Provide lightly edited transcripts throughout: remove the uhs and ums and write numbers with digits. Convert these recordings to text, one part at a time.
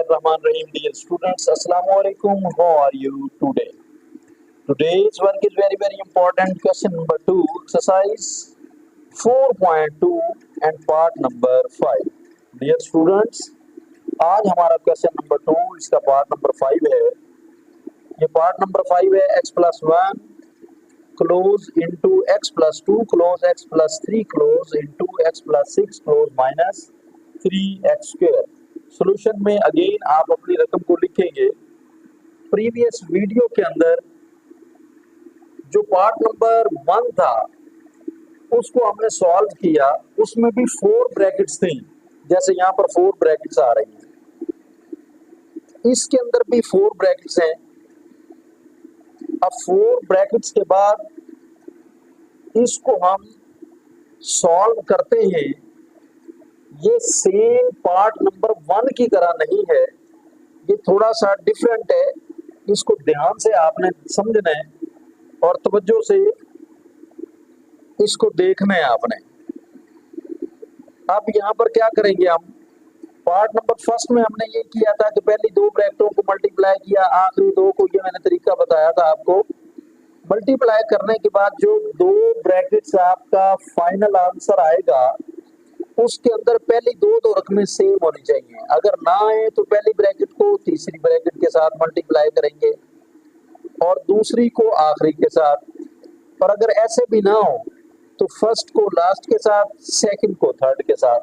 Bismillahirrahmanirrahim. Dear students, Assalamu alaikum. How are you today? Today's work is very important. Question number 2, exercise 4.2 and part number 5. Dear students, आज हमारा question number 2 इसका part number 5 है. ये part number 5 है x plus 1 close into x plus 2 close x plus 3 close into x plus 6 close minus 3x square. Solution में again आप अपनी रकम को लिखेंगे. प्रीवियस वीडियो के अंदर जो पार्ट नंबर 1 था उसको हमने सॉल्व किया, उसमें भी 4 ब्रैकेट्स थी, जैसे यहाँ पर 4 ब्रैकेट्स आ रही हैं, इसके अंदर भी 4 ब्रैकेट्स हैं. अब 4 ब्रैकेट्स के बाद इसको हम सॉल्व करते हैं. ये सेम पार्ट नंबर 1 की तरह नहीं है, ये थोड़ा सा डिफरेंट है. इसको ध्यान से आपने समझना है और तवज्जो से इसको देखना है आपने. अब यहाँ पर क्या करेंगे हम, पार्ट नंबर 1 में हमने ये किया था कि पहली 2 ब्रैकेटों को मल्टीप्लाई किया, आखिरी 2 को, ये मैंने तरीका बताया था आपको. मल्टीप्लाई करने के बाद जो 2 ब्रैकेट्स आपका फाइनल आंसर आएगा उसके अंदर पहली 2 रकमें सेम होनी चाहिए. अगर ना आए तो पहली ब्रैकेट को तीसरी ब्रैकेट के साथ मल्टीप्लाई करेंगे और दूसरी को आखिरी के साथ. और अगर ऐसे भी ना हो तो फर्स्ट को लास्ट के साथ, सेकंड को थर्ड के साथ.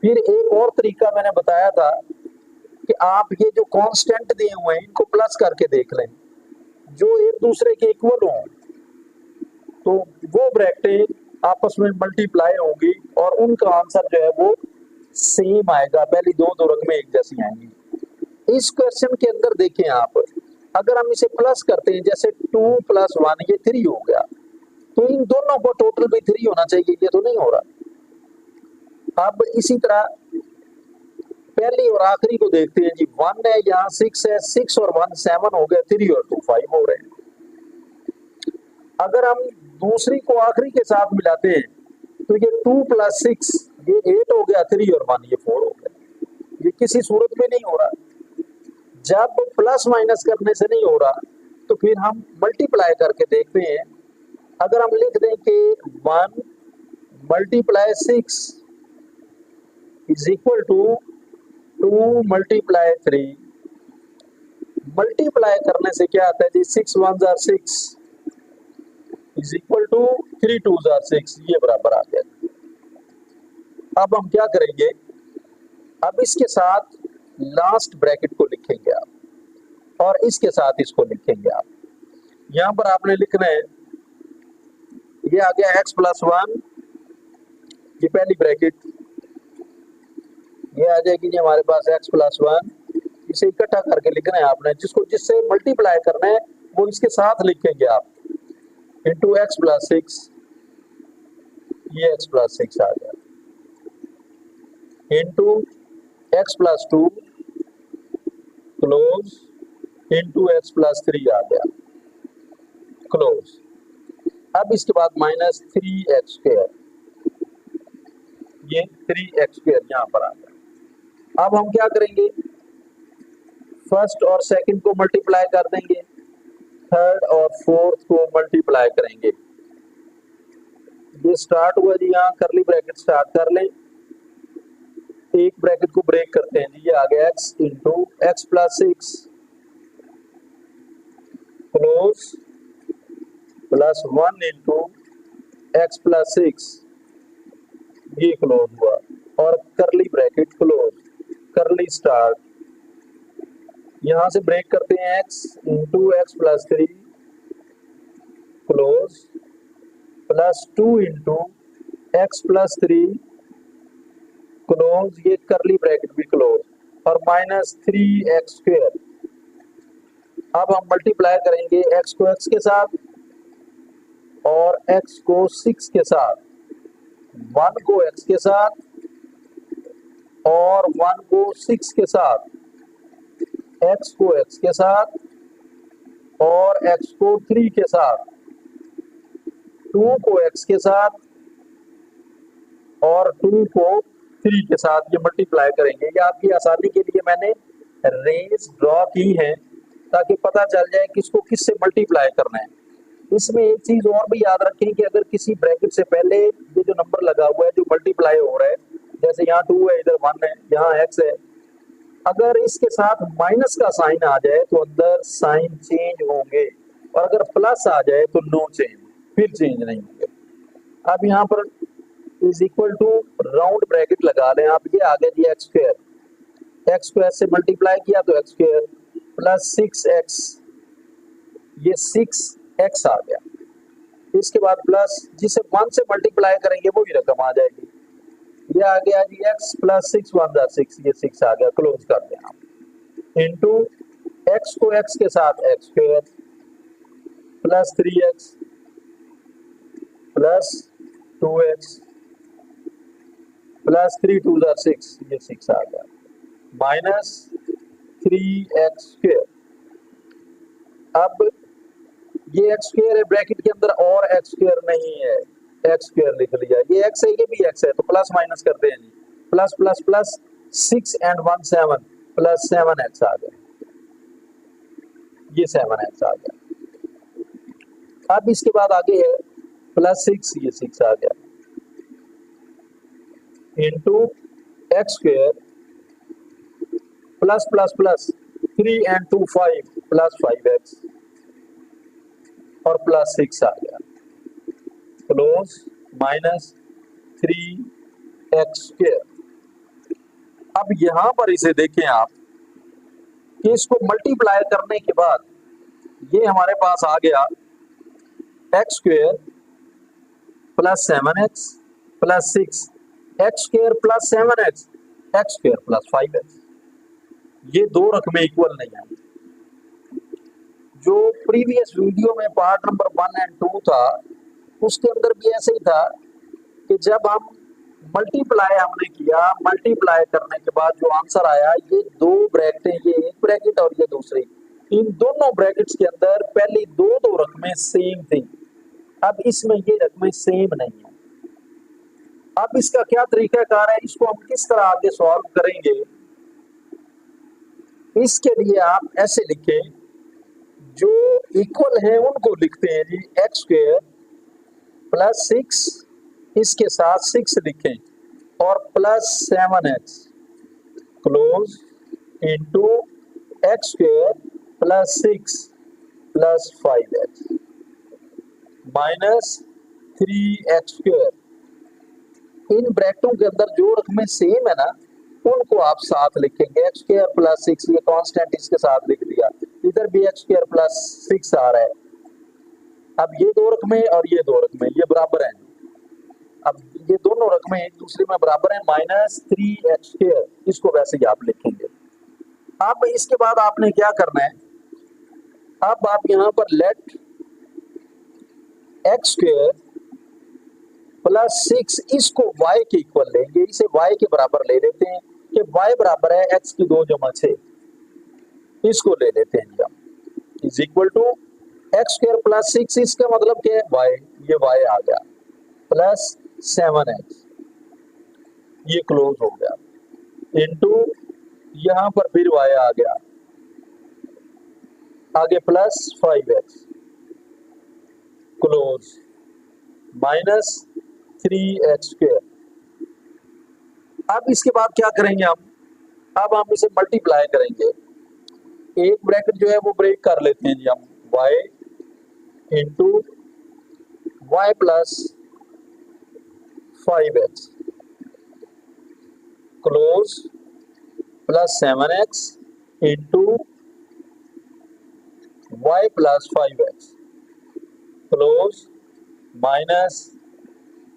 फिर एक और तरीका मैंने बताया था कि आप ये जो कांस्टेंट दिए हुए हैं इनको प्लस करके देख लें, जो एक दूसरे के इक्वल हों तो वो ब्रैकेटें आपस में मल्टीप्लाई होंगी और उनका आंसर जो है वो सेम आएगा. पहली 2 रकमें एक जैसी आएंगी. इस क्वेश्चन के अंदर देखें आप, अगर हम इसे प्लस करते हैं, जैसे 2 + 1 ये 3 हो गया, तो इन दोनों को टोटल भी 3 होना चाहिए, ये तो नहीं हो रहा. अब इसी तरह पहली और आखिरी को देखते हैं जी. 1 है, यहाँ 6 है, 6 और 1 7 हो गए, 3 और 2 5 हो रहे हैं. अगर हम दूसरी को आखिरी के साथ मिलाते हैं तो ये 2 + 6 ये 8 हो गया, 3 और 1 ये 4 हो गया. ये किसी सूरत में नहीं हो रहा. जब प्लस माइनस करने से नहीं हो रहा तो फिर हम मल्टीप्लाई करके देखते हैं. अगर हम लिख दें कि 1 × 6 = 2 × 3, मल्टीप्लाई करने से क्या आता है जी, 6 1s are 6 = 3 2s are 6, ये बराबर आ गया. अब हम क्या करेंगे, अब इसके साथ लास्ट ब्रैकेट को लिखेंगे आप और इसके साथ इसको लिखेंगे आप. यहां पर आपने लिखना है, ये आ गया x + 1, ये पहली ब्रैकेट, ये आ जाएगी जी हमारे पास x + 1. इसे इकट्ठा करके लिखना है आपने, जिसको जिससे मल्टीप्लाई करना है वो इसके साथ लिखेंगे आप, into x + 6, ये x + 6 आ गया, into x + 2 close into x + 3 आ गया क्लोज. अब इसके बाद -3x², ये 3x² यहाँ पर आ गया. अब हम क्या करेंगे, फर्स्ट और सेकंड को मल्टीप्लाई कर देंगे, थर्ड और फोर्थ को मल्टीप्लाई करेंगे. ये स्टार्ट हुआ जी, यहाँ करली ब्रैकेट स्टार्ट कर लें, एक ब्रैकेट को ब्रेक करते हैं जी. ये आ गया x × x + 6 क्लोज +1 × x + 6, ये क्लोज हुआ और करली ब्रैकेट क्लोज, करली स्टार्ट. यहां से ब्रेक करते हैं x × x + 3 close +2 × x + 3 close, ये करली ब्रैकेट भी क्लोज और -3x². अब हम मल्टीप्लाई करेंगे x को x के साथ और x को 6 के साथ, 1 को x के साथ और 1 को 6 के साथ, x को x के साथ और x को 3 के साथ, 2 को x के साथ और 2 को 3 के साथ, ये मल्टीप्लाई करेंगे. ये आपकी आसानी के लिए मैंने रेस ड्रॉ की है ताकि पता चल जाए किसको किससे मल्टीप्लाई करना है। इसमें एक चीज और भी याद रखें कि अगर किसी ब्रैकेट से पहले ये जो नंबर लगा हुआ है जो मल्टीप्लाई हो रहा है, जैसे यहाँ 2 है, इधर 1 है, यहाँ x है, अगर इसके साथ माइनस का साइन आ जाए तो अंदर साइन चेंज होंगे, और अगर प्लस आ जाए तो नो चेंज, फिर चेंज नहीं होंगे। अब यहाँ पर is equal to round bracket लगा लें आप, ये आ गया जी एक्स स्क्वायर से मल्टीप्लाई किया तो एक्स स्क्वायर प्लस 6x, ये 6x आ गया। इसके बाद प्लस जिसे 1 से मल्टीप्लाई करेंगे वही रकम आ जाएगी, ये आ गया जी x प्लस 6 1 जा 6, ये 6 आ गया, क्लोज कर दें आप। इंटू x को x के साथ x square plus 3x plus 2x plus 3 2 जा 6, ये 6 आ गया, माइनस 3x स्क्वायर। अब ये एक्स स्क्वायर है ब्रैकेट के अंदर और एक्स स्क्वायर नहीं है, एक्स स्क्वायर लिख लिया, ये एक्स है ये भी एक्स है, तो प्लस माइनस करते हैं जी, plus plus plus 6 and 1 7 plus 7x आ गया, ये 7x आ गया। अब इसके बाद आगे है प्लस 6, ये 6 आ गया, into x square plus plus plus 3 and 2 5 plus 5x और प्लस 6 आ गया, क्लोज माइनस 3x स्क्वायर। अब यहां पर इसे देखें आप कि इसको मल्टीप्लाई करने के बाद ये हमारे पास आ गया x square plus 7x plus 6, x square plus 7x, x square plus 5x, ये दो रकमें इक्वल नहीं है। जो प्रीवियस वीडियो में पार्ट नंबर 1 और 2 था उसके अंदर भी ऐसे ही था कि जब हम मल्टीप्लाई हमने किया, मल्टीप्लाई करने के बाद जो आंसर आया, ये दो ब्रैकेटें, ये एक ब्रैकेट और ये दूसरी, इन दोनों ब्रैकेट्स के अंदर पहली दो रकमें सेम थी। अब इसमें ये रकमें सेम नहीं है। अब इसका क्या तरीकाकार है, इसको हम किस तरह आगे सॉल्व करेंगे, इसके लिए आप ऐसे लिखें, जो इक्वल है उनको लिखते हैं जी एक्स स्क्वायर प्लस 6, इसके साथ 6 लिखें और plus 7x close into x square plus 6 plus 5x minus 3x square. इन ब्रैकेटों के अंदर जो रकमें सेम है ना उनको आप साथ लिखेंगे, एक्स स्क्वायर प्लस 6 ये कांस्टेंट इसके साथ लिख दिया, इधर भी एक्स स्क्वायर प्लस 6 आ रहा है। अब ये दो रकमें और ये दो रकमें ये बराबर हैं, अब ये दोनों रकमें एक दूसरे में बराबर हैं, माइनस 3x स्क्वायर, इसको वैसे ही आप लिखेंगे। अब इसके बाद आपने क्या करना है, अब आप यहाँ पर लेट एक्स स्क्वायर प्लस 6 इसको y के इक्वल लेंगे, इसे y के बराबर ले लेते हैं कि y बराबर है x की 2 जमा 6, इसको ले लेते हैं जी हम, is equal to x square plus 6, इसका मतलब क्या है y, ये y आ गया प्लस 7x, ये क्लोज हो गया, इनटू यहां पर फिर y आ गया, आगे plus 5x close minus 3x square. अब इसके बाद क्या करेंगे हम, अब हम इसे मल्टीप्लाई करेंगे, एक ब्रैकेट जो है वो ब्रेक कर लेते हैं जी हम, y into y plus 5x close plus 7x into y plus 5x close minus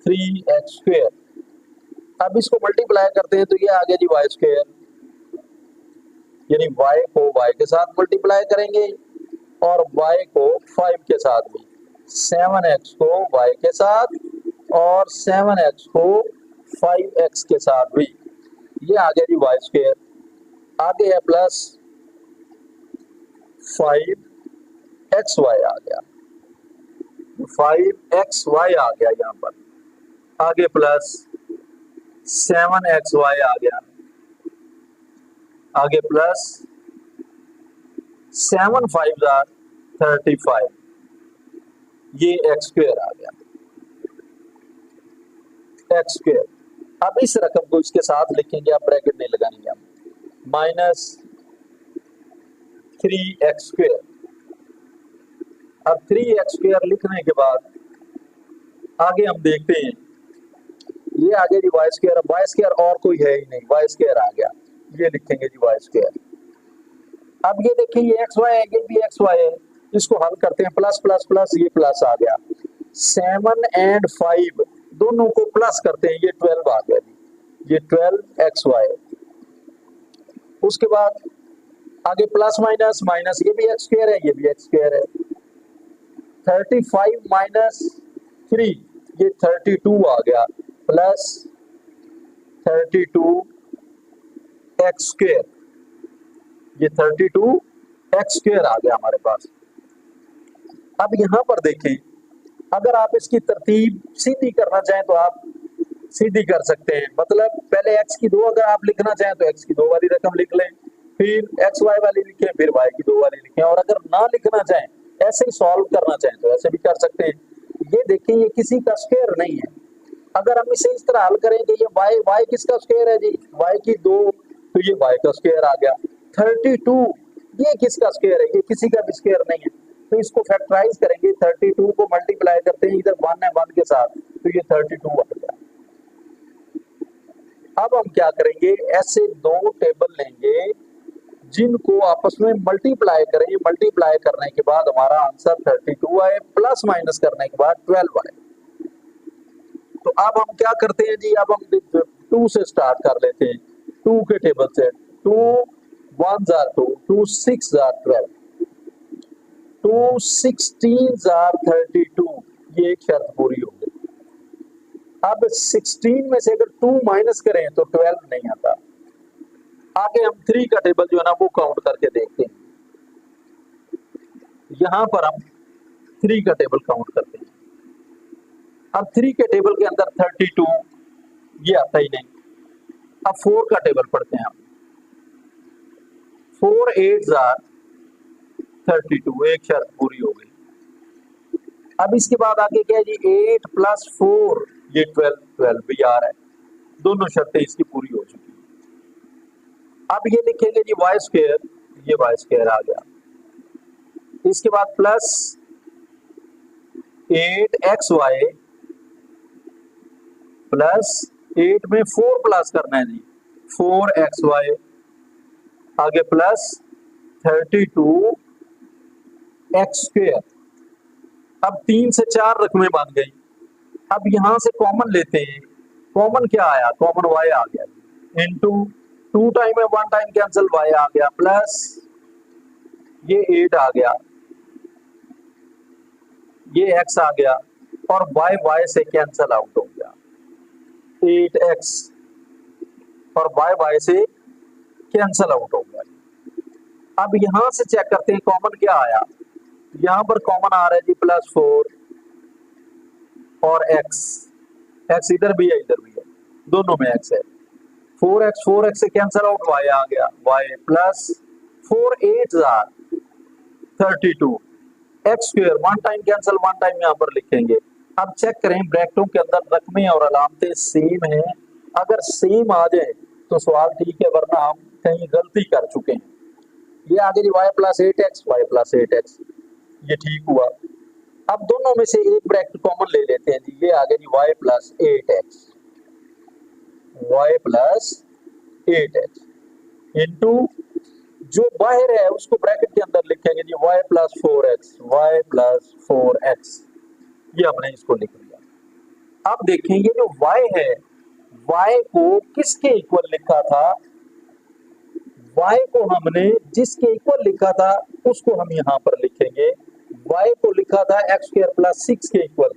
3x square. अब इसको मल्टीप्लाई करते हैं तो ये आ गया जी वाई स्क्वायर, यानी y को y के साथ मल्टीप्लाई करेंगे और y को 5 के साथ भी, 7x को y के साथ और 7x को 5x के साथ भी, ये आ गया जी वाई स्क्वायर। आगे है प्लस 5xy आ गया, 5xy आ गया यहाँ पर, आगे प्लस 7xy आ गया, आगे प्लस 7 5 जार 35, ये एक्स स्क्वायर आ गया, एक्स स्क्वायर। अब इस रकम को इसके साथ लिखेंगे, आप ब्रैकेट नहीं लगाएंगे हम, माइनस 3x स्क्वायर। अब 3x स्क्वायर लिखने के बाद आगे हम देखते हैं, ये आगे जी वाई स्क्वायर, वाई स्क्वायर और कोई है ही नहीं, वाई स्क्वायर आ गया, ये लिखेंगे जी वाई स्क्वायर। अब ये देखिए ये एक्स वाई है, ये भी एक्स वाई है, इसको हल करते हैं, प्लस प्लस प्लस, ये प्लस आ गया, 7 और 5 दोनों को प्लस करते हैं, ये 12 आ गया जी, ये 12 एक्स वाई। उसके बाद आगे प्लस माइनस माइनस, ये भी एक्स स्क्वायर है, ये भी एक्स स्क्वायर है, 35 माइनस 3, ये 32 आ गया, प्लस 32 एक्स स्क्वायर, ये 32 एक्स स्क्वायर आ गया हमारे पास। अब यहां पर देखें, अगर आप इसकी तरतीब सीधी करना चाहें तो आप सीधी कर सकते हैं, मतलब पहले एक्स की 2 अगर आप लिखना चाहें तो एक्स की 2 वाली रकम लिख लें, फिर एक्स वाई वाली लिखें, फिर वाई की 2 वाली लिखें, और अगर ना लिखना चाहें, ऐसे ही सॉल्व करना चाहें तो ऐसे भी कर सकते हैं। ये देखिए ये किसी का स्क्वायर नहीं है, अगर हम इसे इस तरह हल करेंगे, ये वाई, वाई किसका स्क्वायर है जी, वाई की 2, तो ये वाई का स्क्वायर आ गया। 32 ये किसका स्क्वायर है, ये किसी का भी स्क्वायर नहीं है, तो इसको फैक्टराइज करेंगे, 32 को मल्टीप्लाई करते हैं, इधर 1 है 1 के साथ, तो ये 32 आ गया। अब हम क्या करेंगे, ऐसे 2 टेबल लेंगे जिनको आपस में मल्टीप्लाई करेंगे, मल्टीप्लाई करने के बाद हमारा आंसर 32 आए, प्लस माइनस करने के बाद 12 आए। तो अब हम क्या करते हैं जी, अब हम 2 से स्टार्ट कर लेते हैं, 2 के टेबल से, 2 1 जार 2, 2 6 जार 12, 2 16 जार 32, ये एक शर्त पूरी हो गई। अब 16 में से अगर 2 माइनस करें तो 12 नहीं आता। आगे हम 3 का टेबल जो है ना वो काउंट करके देखते हैं, यहां पर हम 3 का टेबल काउंट करते हैं। अब 3 के टेबल के अंदर 32 ये आता ही नहीं। अब 4 का टेबल पढ़ते हैं हम, 4 8 जार 32, एक शर्त पूरी हो गई। अब इसके बाद आगे क्या है जी, 8 प्लस 4 ये 12, 12 भी आ रहा है, दोनों शर्तें इसकी पूरी हो चुकी है। अब ये लिखेंगे जी वाई स्क्वायर, ये वाई स्क्वायर आ गया, इसके बाद प्लस 8 एक्स वाई प्लस 8 में 4 प्लस करना है जी, 4 एक्स वाई, आगे प्लस 32 एक्स स्क्वायर। अब 3 से 4 रकमें बन गई। अब यहां से कॉमन लेते हैं, कॉमन क्या आया, कॉमन वाई आ गया, इनटू 2 टाइम में 1 टाइम कैंसिल, वाई आ गया, प्लस ये 8 आ गया, ये एक्स आ गया, और वाई वाई से कैंसिल आउट हो गया, 8x, और वाई वाई से कैंसिल आउट हो गया। अब यहां से चेक करते हैं कॉमन क्या आया, यहां पर कॉमन आ रहा है जी प्लस 4 और x, x इधर भी है इधर भी है, दोनों में x है, 4x से कैंसिल आउट, y आ गया, y plus 4 8 jar 32 x square, 1 time cancel, 1 time यहाँ पर लिखेंगे। अब चेक करें ब्रैकेटों के अंदर रकमें और अलामतें सेम हैं, अगर सेम आ जाए तो सवाल ठीक है, वरना हम कहीं गलती कर चुके हैं। ये आगे जी y plus 8x, y plus 8x, ये ठीक हुआ। अब दोनों में से एक ब्रैकेट कॉमन ले लेते हैं जी, ये आगे जी y plus 8x, y plus 8x into जो बाहर है उसको ब्रैकेट के अंदर लिखेंगे जी y plus 4x, y plus 4x, ये हमने इसको लिख लिया। अब देखें ये जो y है, y को किसके इक्वल लिखा था, y को हमने जिसके इक्वल लिखा था उसको हम यहाँ पर लिखेंगे, y को लिखा था एक्स स्क्वायर प्लस 6 के इक्वल,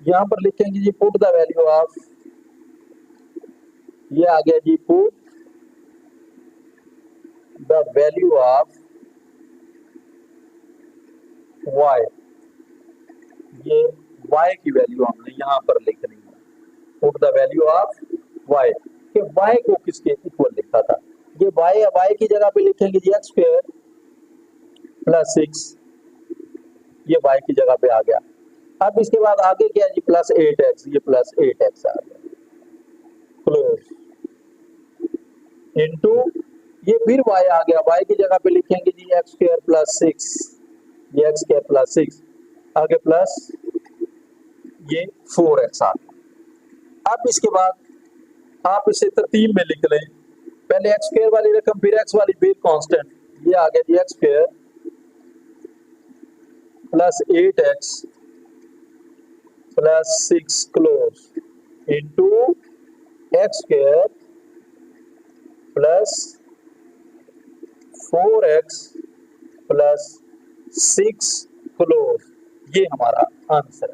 यहाँ पर लिखेंगे जी पुट द वैल्यू ऑफ, ये आ गया जी put the value of y, ये y की वैल्यू हमने यहाँ पर लिखनी है, put the value of y, कि y को किसके इक्वल लिखा था, ये y है, y की जगह पे लिखेंगे जी एक्स स्क्वायर प्लस 6, ये y की जगह पे आ गया। अब इसके बाद आगे क्या है जी, प्लस 8x, ये प्लस 8x आ गया, क्लोज इनटू ये फिर y आ गया, y की जगह पे लिखेंगे जी एक्स स्क्वायर प्लस 6, ये एक्स स्क्वायर प्लस 6 आगे प्लस ये 4x आ गया। अब इसके बाद आप इसे तरतीब में लिख लें, पहले एक्स स्क्वायर वाली रकम फिर एक्स वाली फिर कांस्टेंट, ये आ गया जी x square plus 8x plus 6 close into x square plus 4x plus 6 close, ये हमारा आंसर है।